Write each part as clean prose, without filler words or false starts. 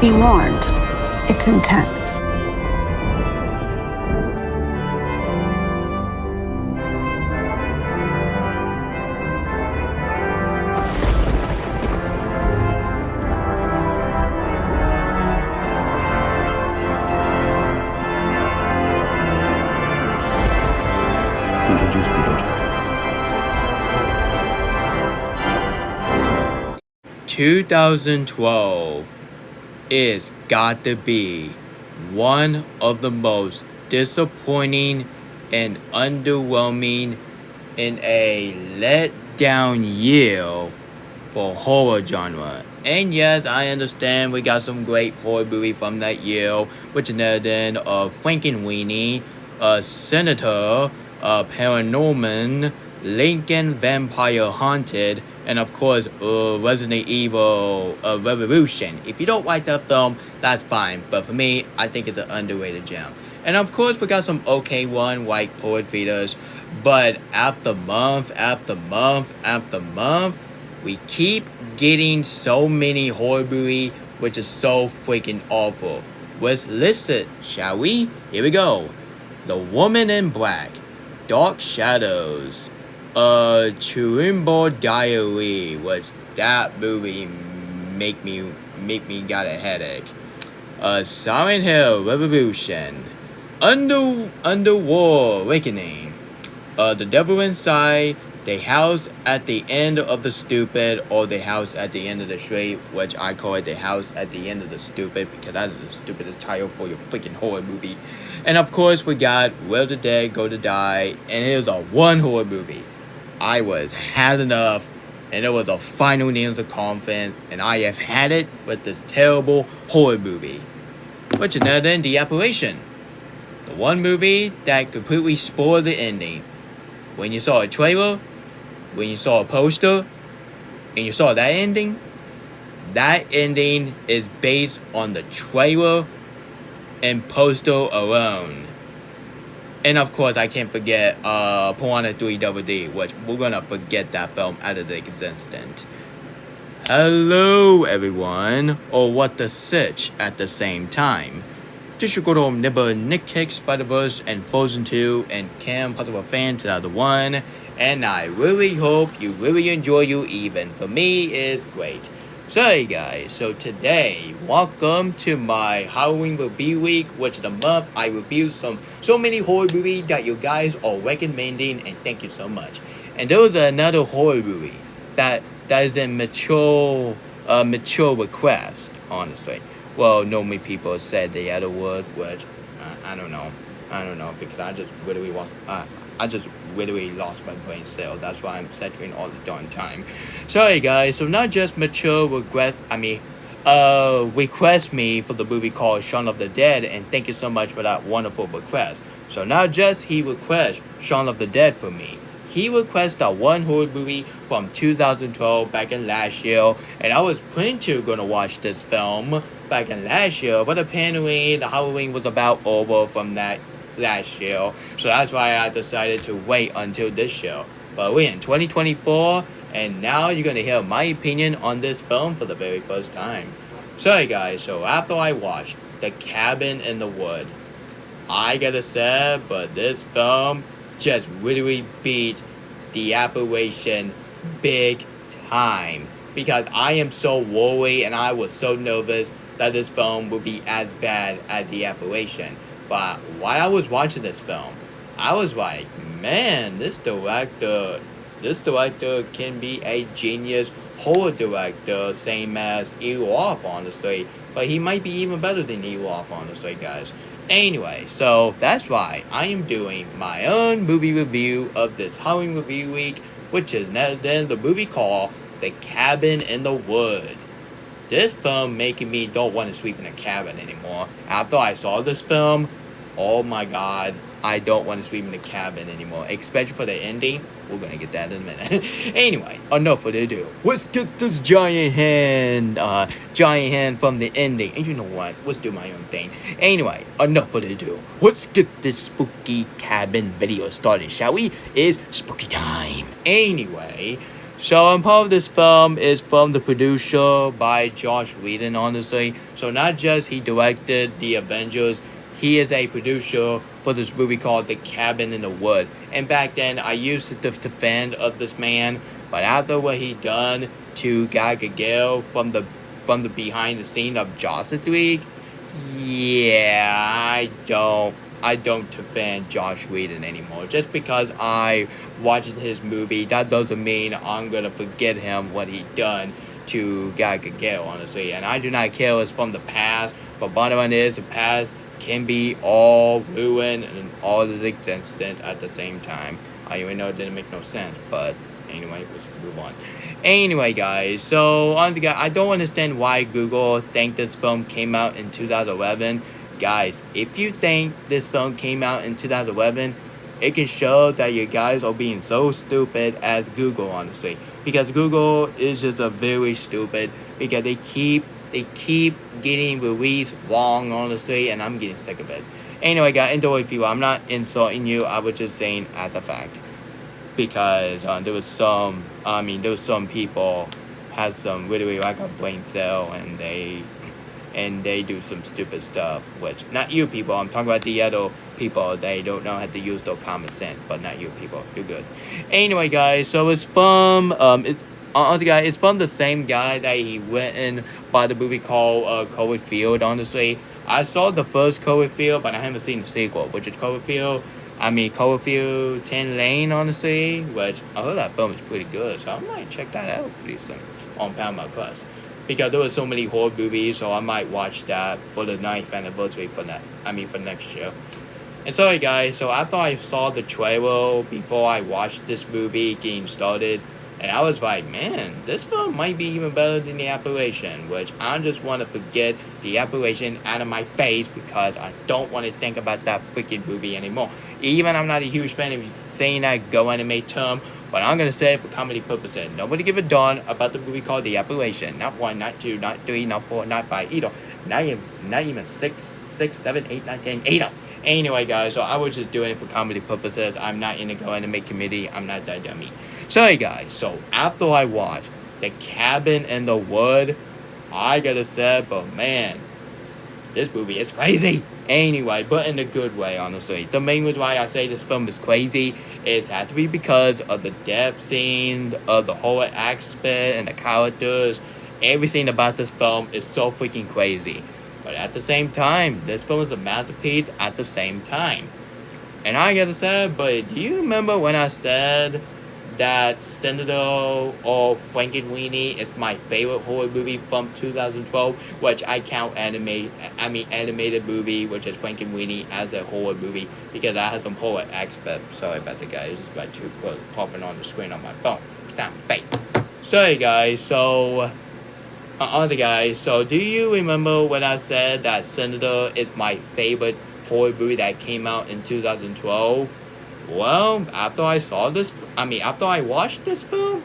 Be warned, it's intense. Introduce me, Roger. 2012 is got to be one of the most disappointing and underwhelming in a letdown year for horror genre. And yes, I understand we got some great horror movie from that year, which is none than Frankenweenie, Senator, Paranorman, Lincoln Vampire Haunted, and of course, Resident Evil Revolution. If you don't like that film, that's fine. But for me, I think it's an underrated gem. And of course, we got some okay one like Poet Feeders. But after month after month after month, we keep getting so many horror movie, which is so freaking awful. Let's list it, shall we? Here we go. The Woman in Black, Dark Shadows, Chimbo Diary, which that movie make me got a headache. Silent Hill Revolution, Underworld Awakening, The Devil Inside, The House at the End of the Stupid, or The House at the End of the Street, which I call it The House at the End of the Stupid because that is the stupidest title for your freaking horror movie. And of course, we got Will the Dead Go to Die, and it was a one horror movie. I was had enough, and it was a final nails of confidence, and I have had it with this terrible horror movie. Which is none than The Apparition. The one movie that completely spoiled the ending. When you saw a trailer, when you saw a poster, and you saw that ending is based on the trailer and poster alone. And of course, I can't forget Piranha 3 Double D, which we're gonna forget that film out of the existence. Hello, everyone, or what the sitch at the same time. 这是各种 Nibba Nick Cake Spider-Verse and Frozen 2 and Cam Possible Fan 2001, and I really hope you really enjoy you even. For me, it's great. So hey guys, so today, welcome to my Halloween review week, which is the month I review so many horror movies that you guys are recommending, and thank you so much. And there was another horror movie that is a mature request, honestly. Well, normally people said the other word, which I don't know, because I just literally lost my brain cell. That's why I'm censoring all the darn time. Sorry guys, so not just mature request me for the movie called Shaun of the Dead, and thank you so much for that wonderful request. So not just he requests Shaun of the Dead for me, he requests that one horror movie from 2012 back in last year, and I was planning to gonna watch this film back in last year, but apparently the Halloween was about over from that last year, so that's why I decided to wait until this year. But we're in 2024, and now you're gonna hear my opinion on this film for the very first time. Sorry guys, so after I watched The Cabin in the Wood, I gotta say, but this film just literally beat The Apparition big time, because I am so worried and I was so nervous that this film would be as bad as The Apparition. But while I was watching this film, I was like, man, this director can be a genius horror director, same as Eli Roth, honestly. But he might be even better than Eli Roth, honestly, guys. Anyway, so that's why I am doing my own movie review of this Halloween review week, which is then the movie called The Cabin in the Wood. This film making me don't want to sleep in a cabin anymore. After I saw this film, oh my god, I don't want to sleep in the cabin anymore, especially for the ending. We're gonna get that in a minute. Anyway, enough further ado. Let's get this giant hand from the ending. And you know what? Let's do my own thing. Anyway, enough further ado. Let's get this spooky cabin video started, shall we? It's spooky time. Anyway, So, part of this film is from the producer by Josh Whedon, honestly. So, not just he directed The Avengers, he is a producer for this movie called The Cabin in the Wood. And back then, I used to defend of this man, but after what he done to Gal Gadot from the behind the scene of Justice League, yeah, I don't defend Josh Whedon anymore. Just because I watched his movie, that doesn't mean I'm gonna forget him what he done to Gal Gadot, honestly. And I do not care it's from the past, but bottom line is the past can be all ruined and all is existent at the same time. I even know it didn't make no sense, but anyway, let's move on. Anyway, guys, so honestly, guys, I don't understand why Google think this film came out in 2011. Guys, if you think this film came out in 2011, it can show that you guys are being so stupid as Google, honestly. Because Google is just a very stupid, because they keep getting released wrong, honestly, and I'm getting sick of it. Anyway, guys, enjoy, people. I'm not insulting you. I was just saying as a fact. Because there was some people has some really like a brain cell, and they do some stupid stuff, which not you people, I'm talking about the other people. They don't know how to use their common sense, but not you people. You're good. Anyway, guys, so it's from it's honestly, guys, it's from the same guy that he went in by the movie called Cloverfield. Honestly, I saw the first Cloverfield, but I haven't seen the sequel, which is Cloverfield 10 Lane, honestly, which I heard that film is pretty good, so I might check that out pretty soon on Paramount Plus. Because there were so many horror movies, so I might watch that for the 9th anniversary for next year. And sorry, guys, so after I saw the trailer before I watched this movie getting started, and I was like, man, this film might be even better than The Apparition, which I just want to forget The Apparition out of my face because I don't want to think about that freaking movie anymore. Even I'm not a huge fan of saying that go anime term, but I'm going to say it for comedy purposes. Nobody give a darn about the movie called The Apparition. Not 1, not 2, not 3, not 4, not 5, either. Not even 6, 7, 8, 9, 10, either. Anyway, guys, so I was just doing it for comedy purposes. I'm not in the go anime committee. I'm not that dummy. Sorry, guys, so after I watched The Cabin in the Wood, I gotta say, but man, this movie is crazy. Anyway, but in a good way, honestly. The main reason why I say this film is crazy has to be because of the death scene, of the horror aspect, and the characters. Everything about this film is so freaking crazy. But at the same time, this film is a masterpiece at the same time. And I gotta say, but do you remember when I said that Senator or Frankenweenie is my favorite horror movie from 2012, which I count animated movie, which is Frankenweenie, as a horror movie because I have some horror aspect. Sorry about the guys, it's about 2 quotes popping on the screen on my phone. It's not fake. Sorry, guys. So, other guys. So, do you remember when I said that Senator is my favorite horror movie that came out in 2012? Well, after I watched this film,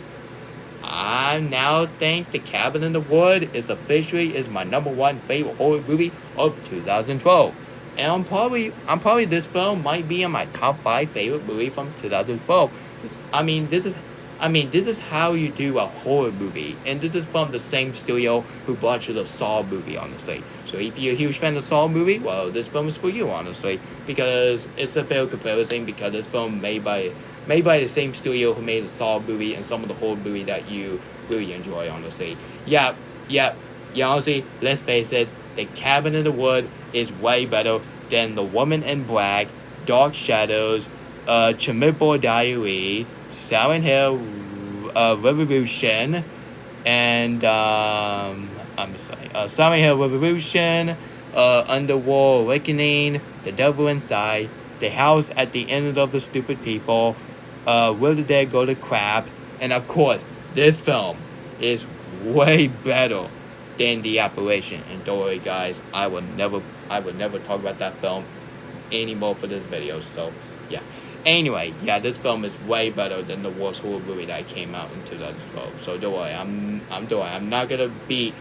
I now think The Cabin in the Wood is officially my number 1 favorite horror movie of 2012. And I'm probably this film might be in my top 5 favorite movie from 2012. This is how you do a horror movie, and this is from the same studio who brought you the Saw movie, honestly. So if you're a huge fan of the Saw movie, well, this film is for you, honestly, because it's a fair comparison. Because this film made by the same studio who made the Saw movie and some of the horror movie that you really enjoy, honestly. Yeah, honestly, let's face it, The Cabin in the Wood is way better than The Woman in Black, Dark Shadows, Chernobyl Diary, Silent Hill Revolution, and Silent Hill Revolution, Underworld Awakening, The Devil Inside, The House at the End of the Stupid People, Will the Dead Go to Crap, and of course, this film is way better than The Apparition. And don't worry, guys, I would never talk about that film anymore for this video. So, yeah. Anyway, yeah, this film is way better than the worst horror movie that came out in 2012. So don't worry, I'm not gonna be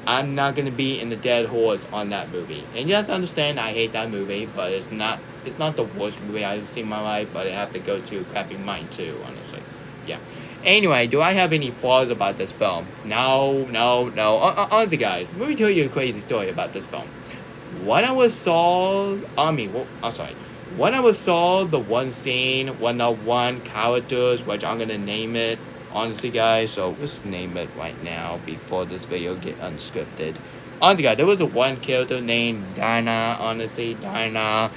in the dead horse on that movie. And yes, I understand I hate that movie, but it's not the worst movie I've seen in my life. But I have to go to crappy mind too, honestly. Yeah. Anyway, do I have any flaws about this film? No. Honestly, guys, let me tell you a crazy story about this film. When I was saw, when I was saw the one scene, one of one characters, which I'm gonna name it, honestly, guys. So let's name it right now before this video get unscripted. Honestly, guys, there was a one character named Dinah. Honestly, Dinah.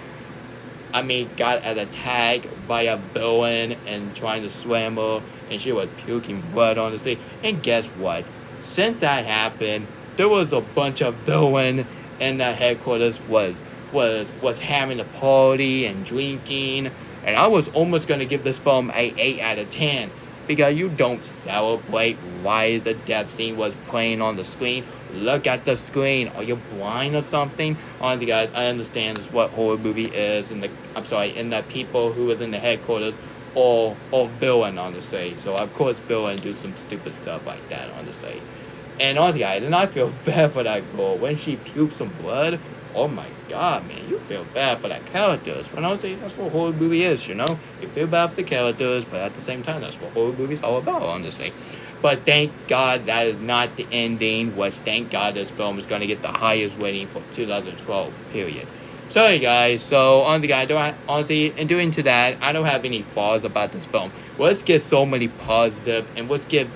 Got attacked by a villain and trying to swim her, and she was puking blood, honestly. And guess what? Since that happened, there was a bunch of villain in the headquarters was having a party and drinking, and I was almost gonna give this film a 8 out of 10 because you don't celebrate why the death scene was playing on the screen. Look at the screen. Are you blind or something? Honestly, guys, I understand this is what horror movie is, and the people who was in the headquarters or villain, honestly. So of course villain do some stupid stuff like that, honestly. And honestly, guys, and I feel bad for that girl when she puked some blood. Oh my god, man, you feel bad for that characters. But honestly, that's what horror movie is, you know? You feel bad for the characters, but at the same time, that's what horror movies all about, honestly. But thank God that is not the ending, which thank God this film is going to get the highest rating for 2012, period. Sorry, guys. So, honestly, in doing to that, I don't have any flaws about this film. Let's get so many positive, and let's give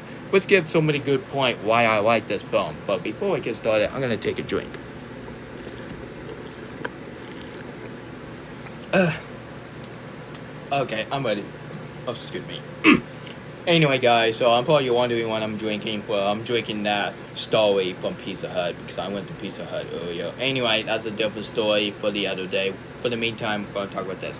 so many good points why I like this film. But before I get started, I'm going to take a drink. Okay, I'm ready. Oh, excuse me. Anyway, guys, so I'm probably wondering what I'm drinking. Well, I'm drinking that story from Pizza Hut because I went to Pizza Hut earlier. Anyway, that's a different story for the other day. For the meantime, we're going to talk about this.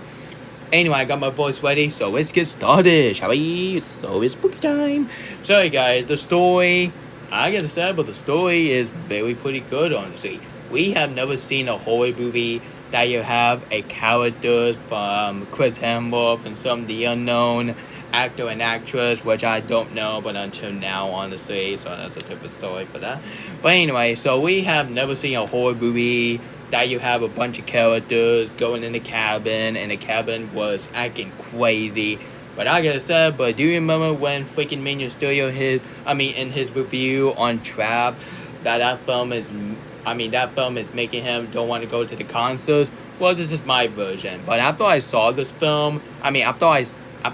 Anyway, I got my voice ready, so let's get started, shall we? So it's spooky time. Sorry, guys, the story, I gotta say, but the story is very pretty good, honestly. We have never seen a horror movie that you have a character from Chris Hemsworth and some of the unknown actor and actress, which I don't know, but until now, honestly, so that's a different story for that. But anyway, so we have never seen a horror movie that you have a bunch of characters going in the cabin, and the cabin was acting crazy. But I gotta say, but do you remember when freaking Minion Studio in his review on Trap, that film is making him don't want to go to the concerts? Well, this is my version. But after I saw this film, after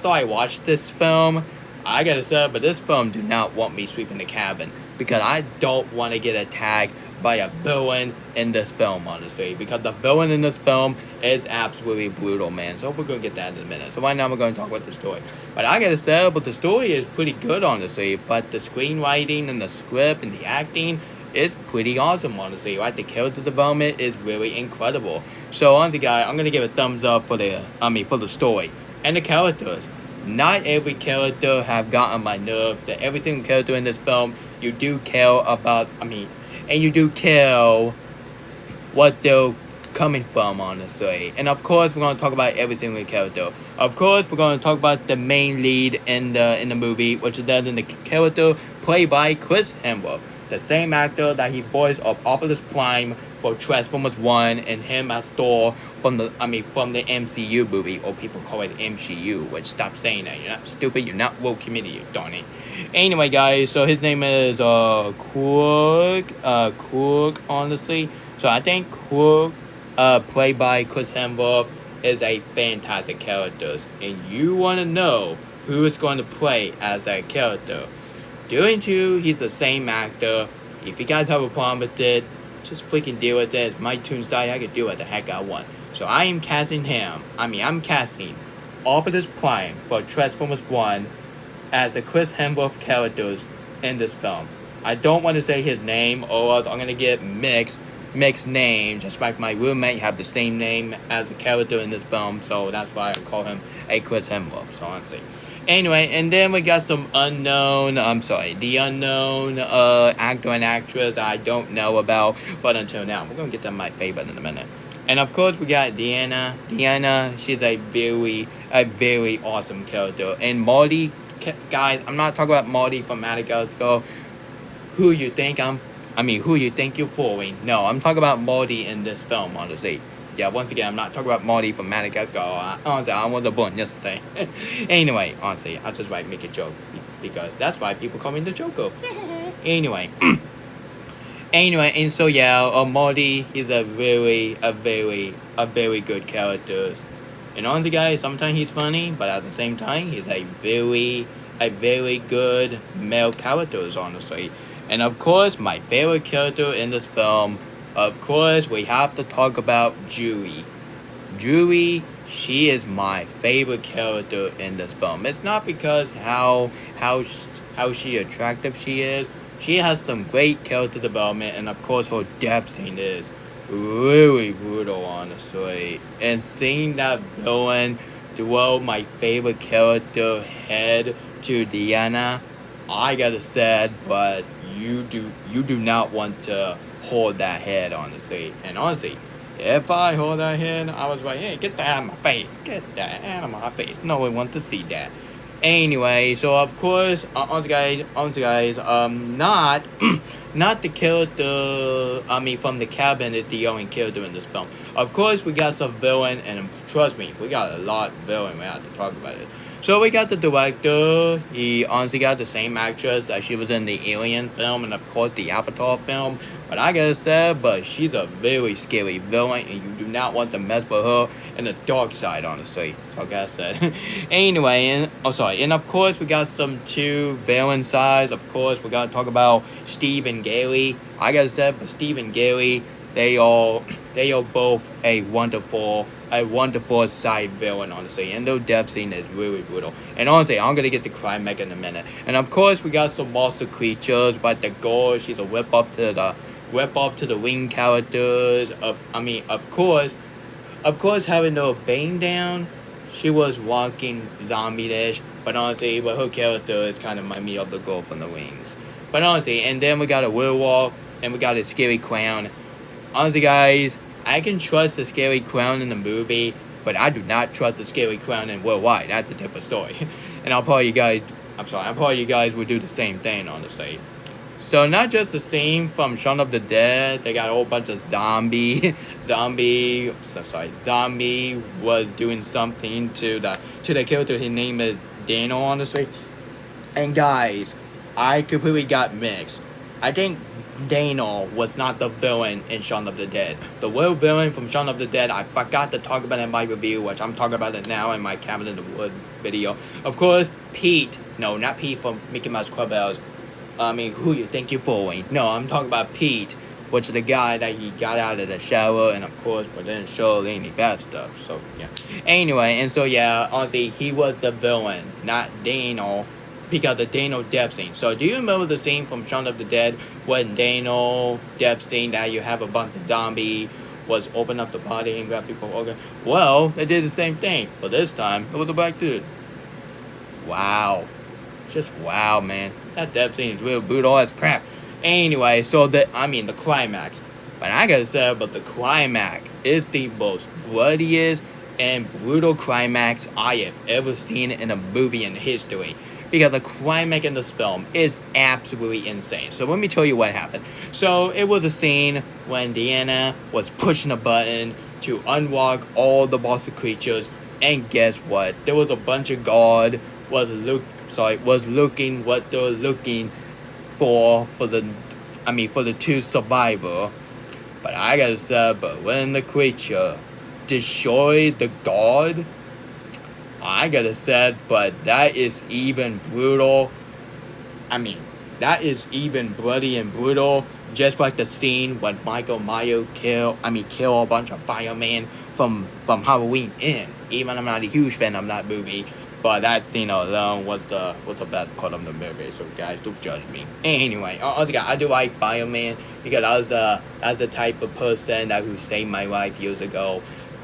I watched this film, I gotta say, but this film do not want me sweeping the cabin because I don't want to get attacked by a villain in this film, honestly, because the villain in this film is absolutely brutal, man. So we're gonna get that in a minute. So right now we're gonna talk about the story. But I gotta say, but the story is pretty good, honestly. But the screenwriting and the script and the acting is pretty awesome, honestly. Right, the character development is really incredible. So honestly, guys, I'm gonna give a thumbs up for the story and the characters. Not every character have gotten my nerve. That every single character in this film, you do care about. And you do care what they're coming from, honestly. And of course, we're gonna talk about every single character. Of course, we're gonna talk about the main lead in the movie, which is the character played by Chris Hemsworth, the same actor that he voiced of Optimus Prime for Transformers 1, and him as Thor from the MCU movie, or people call it MCU, which stop saying that. You're not stupid, you're not woke community, you darn it. Anyway, guys, so his name is Korg, honestly. So I think Korg, played by Chris Hemsworth, is a fantastic character. And you want to know who is going to play as that character. Doing two, he's the same actor. If you guys have a problem with it, just freaking deal with it. It's my Toonstyle, I can do what the heck I want. So I am casting I'm casting Optimus Prime for Transformers 1 as the Chris Hemsworth characters in this film. I don't want to say his name, or else I'm going to get mixed names. Just like my roommate have the same name as the character in this film, so that's why I call him a Chris Hemsworth, so honestly. Anyway, and then we got some unknown actor and actress I don't know about, but until now, we're going to get to my favorite in a minute. And of course, we got Deanna. Deanna, she's a very awesome character. And Marty, guys, I'm not talking about Marty from Madagascar, who you think you're fooling. No, I'm talking about Marty in this film, honestly. Yeah, once again, I'm not talking about Marty from Madagascar. Honestly, I was born yesterday. Anyway, honestly, I'll just make a joke. because that's why people call me the Joker. Anyway. Anyway, and so yeah, Morty is a very good character. And honestly, guys, sometimes he's funny, but at the same time, he's a very good male character, honestly. And of course, my favorite character in this film, of course, we have to talk about Julie. Julie, she is my favorite character in this film. It's not because how she attractive she is. She has some great character development, and of course, her death scene is really brutal, honestly. And seeing that villain throw my favorite character head to Diana, I gotta say, but you do not want to hold that head, honestly. And honestly, if I hold that head, I was like, hey, get that out of my face. Get that out of my face. No one wants to see that. Anyway, so of course, honestly guys, not not the character. I mean, from the cabin is the only character in this film. Of course, we got some villain, and trust me, we got a lot of villain. We have to talk about it. So we got the director. He honestly got the same actress that she was in the Alien film, and of course the Avatar film. But I gotta say, but she's a very scary villain, and you do not want to mess with her in the dark side, honestly. So I gotta say. Anyway, and of course we got some two villain sides. Of course, we gotta talk about Steve and Gary. I gotta say, but Steve and Gary, they are both a wonderful side villain, honestly. And their death scene is really brutal. And honestly, I'm gonna get the crime mech in a minute. And of course, we got some monster creatures, but the girl, she's a whip up to the wing characters. Of course, having the Bane down, she was walking zombie-ish. But honestly, but her character is kind of remind me of the girl from the Wings. But honestly, and then we got a werewolf, and we got a scary clown. Honestly, guys, I can trust the scary clown in the movie, but I do not trust the scary clown in Worldwide. That's a different story. And I'm probably you guys would do the same thing, honestly. So not just the scene from Shaun of the Dead, they got a whole bunch of zombie was doing something to the character. His name is Daniel, honestly. And guys, I completely got mixed. I think Daniel was not the villain in Shaun of the Dead. The real villain from Shaun of the Dead, I forgot to talk about in my review, which I'm talking about it now in my Cabin in the Wood video. Of course, Pete. No, not Pete from Mickey Mouse Clubhouse. I mean, who you think you're fooling? No, I'm talking about Pete, which is the guy that he got out of the shower, and of course, but didn't show any bad stuff. So yeah. Anyway, and so yeah, honestly, he was the villain, not Daniel, because of Daniel death scene. So do you remember the scene from Shaun of the Dead when Daniel death scene that you have a bunch of zombie was open up the body and grab people organ? Well, they did the same thing, but this time it was a black dude. Wow. Just wow, man. That death scene is real brutal as crap. Anyway, so the climax. But I gotta say, but the climax is the most bloodiest and brutal climax I have ever seen in a movie in history. Because the climax in this film is absolutely insane. So let me tell you what happened. So it was a scene when Diana was pushing a button to unlock all the monster creatures, and guess what? There was a bunch of guard was looking what they were looking for the two survivor. But I gotta say, but when the creature destroyed the guard, I gotta say, but that is even brutal. That is even bloody and brutal. Just like the scene when Michael Myers kill a bunch of firemen from Halloween Inn. Even I'm not a huge fan of that movie, but that scene alone was the best part of the movie. So guys, don't judge me. Anyway, I do like fireman because I was the type of person that who saved my life years ago.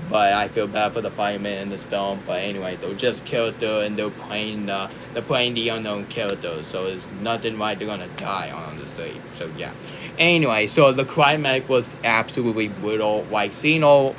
But I feel bad for the firemen in this film. But anyway, they're just character, and they're playing the unknown character. So it's nothing like they're gonna die, honestly. So yeah. Anyway, so the climax was absolutely brutal. Like seeing all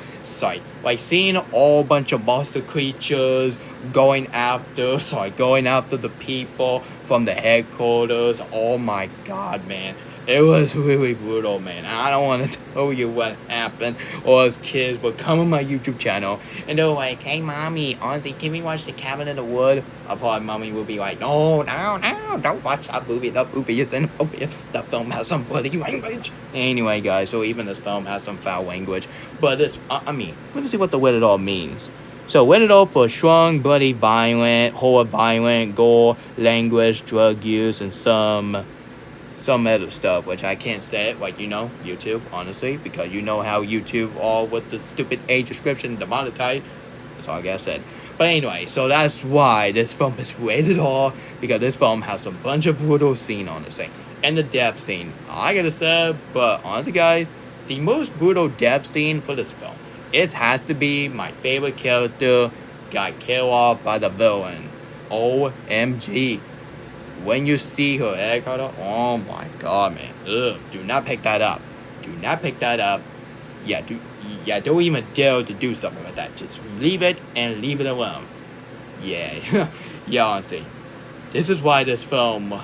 bunch of monster creatures going after the people from the headquarters. Oh my god, man. It was really brutal, man. I don't want to tell you what happened. All those kids would come on my YouTube channel and they're like, hey, mommy, honestly, can we watch The Cabin in the Wood? Probably mommy would be like, no, don't watch that movie. That movie is inappropriate. That film has some bloody language. Anyway, guys, so even this film has some foul language. But this, let me see what the rated R means. So rated R for strong, bloody, violent, horror, violent, gore, language, drug use, and some other stuff, which I can't say it, like, YouTube, honestly, because you know how YouTube all with the stupid age description demonetized. That's all I gotta say. But anyway, so that's why this film is rated R, because this film has a bunch of brutal scene on this thing. And the death scene, I gotta say, but honestly, guys, the most brutal death scene for this film, it has to be my favorite character got killed off by the villain. OMG. When you see her head cut off, oh my god, man. Ugh, do not pick that up. Do not pick that up. Yeah, don't even dare to do something like that. Just leave it and leave it alone. Yeah, yeah, honestly. This is why this film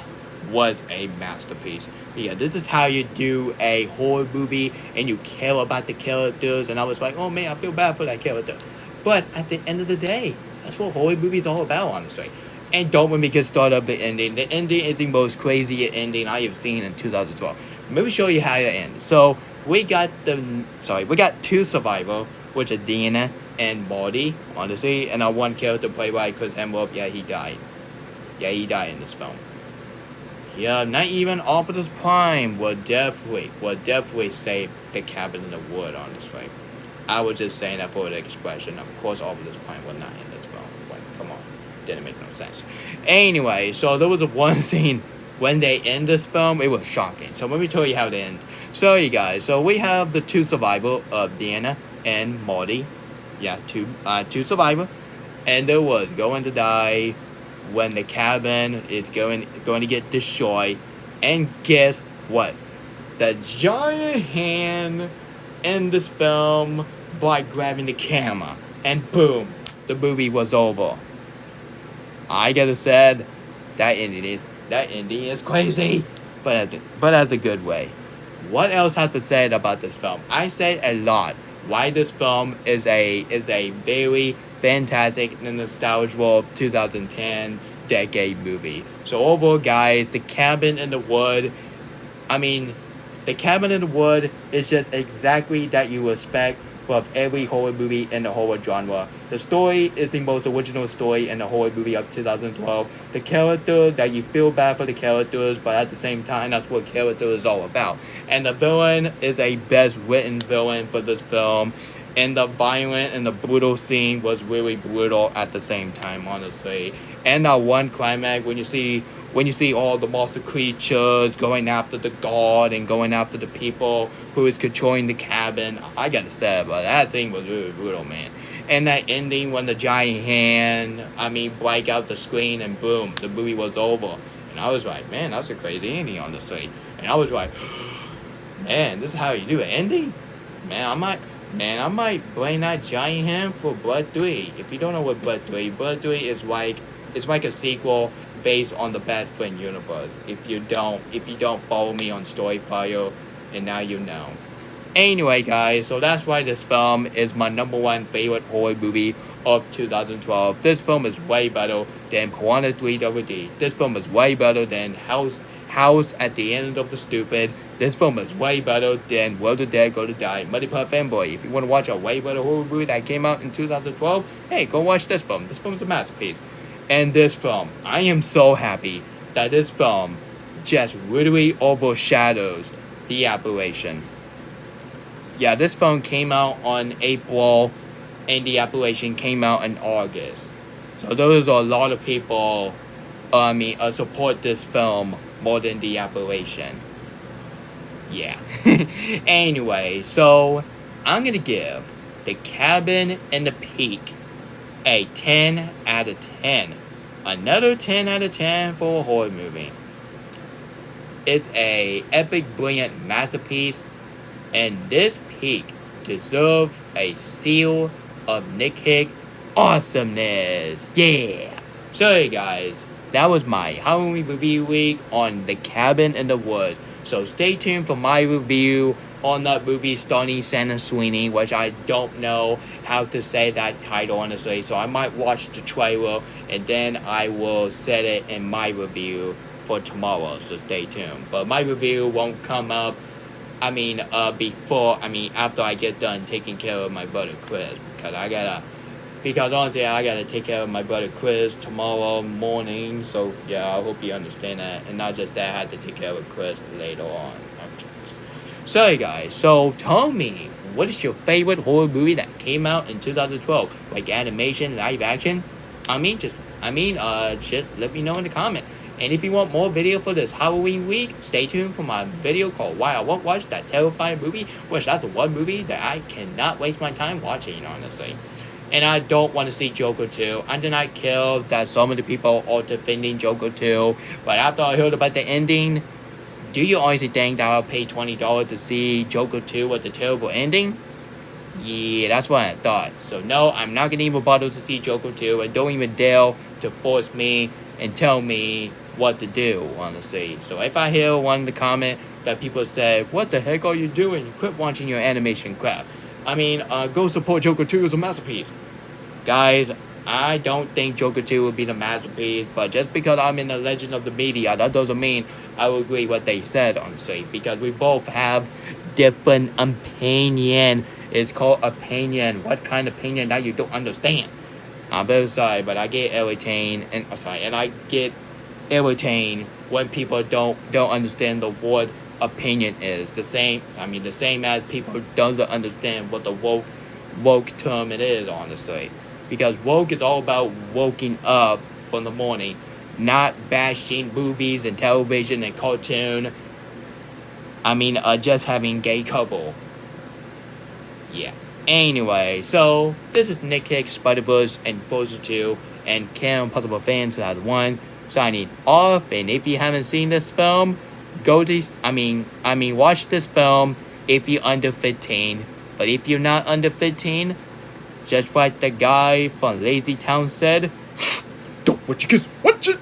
was a masterpiece. Yeah, this is how you do a horror movie and you care about the characters. And I was like, oh man, I feel bad for that character. But at the end of the day, that's what horror movies are all about, honestly. And don't let me get started up the ending. The ending is the most crazy ending I have seen in 2012. Let me show you how it ends. So we got two survivors, which is Deanna and Marty, honestly, and our one character played by Chris Hemsworth. Yeah, he died. Yeah, he died in this film. Yeah, not even Optimus Prime would definitely save The Cabin in the Wood, honestly. I was just saying that for the expression. Of course, Optimus Prime would not in this film. Like, come on. Didn't make no sense. Anyway, so there was one scene when they end this film, it was shocking. So let me tell you how it ends. So you guys, so we have the two survivors of Deanna and Marty. Yeah, two survivors. And they was going to die when the cabin is going to get destroyed. And guess what? The giant hand in this film by grabbing the camera. And boom, the movie was over. I gotta say, that ending is crazy, but as a good way. What else have to say about this film? I said a lot. Why this film is a very fantastic and nostalgic 2010 decade movie. So overall, guys, The Cabin in the Wood. I mean, The Cabin in the Wood is just exactly that you expect from every horror movie in the horror genre. The story is the most original story in the horror movie of 2012. The character that you feel bad for the characters, but at the same time, that's what character is all about. And the villain is a best written villain for this film. And the violent and the brutal scene was really brutal at the same time, honestly. And that one climax when you see all the monster creatures going after the guard and going after the people who is controlling the cabin, I gotta say, but that scene was really brutal, man. And that ending when the giant hand, break out the screen and boom, the movie was over. And I was like, man, that's a crazy ending, honestly. And I was like, man, this is how you do an ending? Man, I might blame that giant hand for Blood 3. If you don't know what Blood 3 is like, it's like a sequel based on the Bad Friend universe. If you don't follow me on Storyfire, and now you know. Anyway, guys, so that's why this film is my number one favorite horror movie of 2012. This film is way better than Piranha 3 WD. This film is way better than House at the End of the Stupid. This film is way better than Will the Dead Go to Die, Muddy Pup Fanboy. If you want to watch a way better horror movie that came out in 2012, hey, go watch this film. This film is a masterpiece. And this film, I am so happy that this film just really overshadows The Apparition. Yeah, this film came out on April, and The Apparition came out in August. So those are a lot of people, support this film more than The Apparition. Yeah. Anyway, so I'm gonna give The Cabin in the Peak a 10 out of 10. Another 10 out of 10 for a horror movie. It's a epic, brilliant masterpiece, and this peak deserves a seal of Nick Hick awesomeness. Yeah. So hey guys, that was my Halloween review week on The Cabin in the Woods. So stay tuned for my review on that movie starring Santa Sweeney, which I don't know how to say that title honestly. So I might watch the trailer and then I will set it in my review for tomorrow. So stay tuned. But my review won't come up. After I get done taking care of my brother Chris, because honestly, I gotta take care of my brother Chris tomorrow morning. So yeah, I hope you understand that. And not just that, I have to take care of Chris later on. Sorry guys, so tell me, what is your favorite horror movie that came out in 2012? Like animation, live action? Just let me know in the comment. And if you want more video for this Halloween week, stay tuned for my video called Why I Won't Watch That Terrifying Movie, which that's the one movie that I cannot waste my time watching, honestly. And I don't want to see Joker 2. I do not care that so many people are defending Joker 2, but after I heard about the ending, do you honestly think that I'll pay $20 to see Joker 2 with a terrible ending? Yeah, that's what I thought. So no, I'm not gonna even bother to see Joker 2, and don't even dare to force me and tell me what to do, honestly. So if I hear one in the comment that people say, what the heck are you doing? Quit watching your animation crap. Go support Joker 2 as a masterpiece. Guys, I don't think Joker 2 will be the masterpiece, but just because I'm in the legend of the media, that doesn't mean I will agree what they said, honestly, because we both have different opinion. It's called opinion. What kind of opinion that you don't understand? I'm very sorry, but I get irritated, and I get irritated when people don't understand the word opinion is. The same as people doesn't understand what the woke term it is, honestly. Because woke is all about woking up from the morning, not bashing movies and television and cartoon. Just having gay couple. Yeah. Anyway, so this is Nick Hicks, Spider-Verse, and Frozen 2, and Kim Impossible Fan 2001 signing off. And if you haven't seen this film, watch this film if you're under 15. But if you're not under 15, just like the guy from Lazy Town said, don't watch your kids, watch it!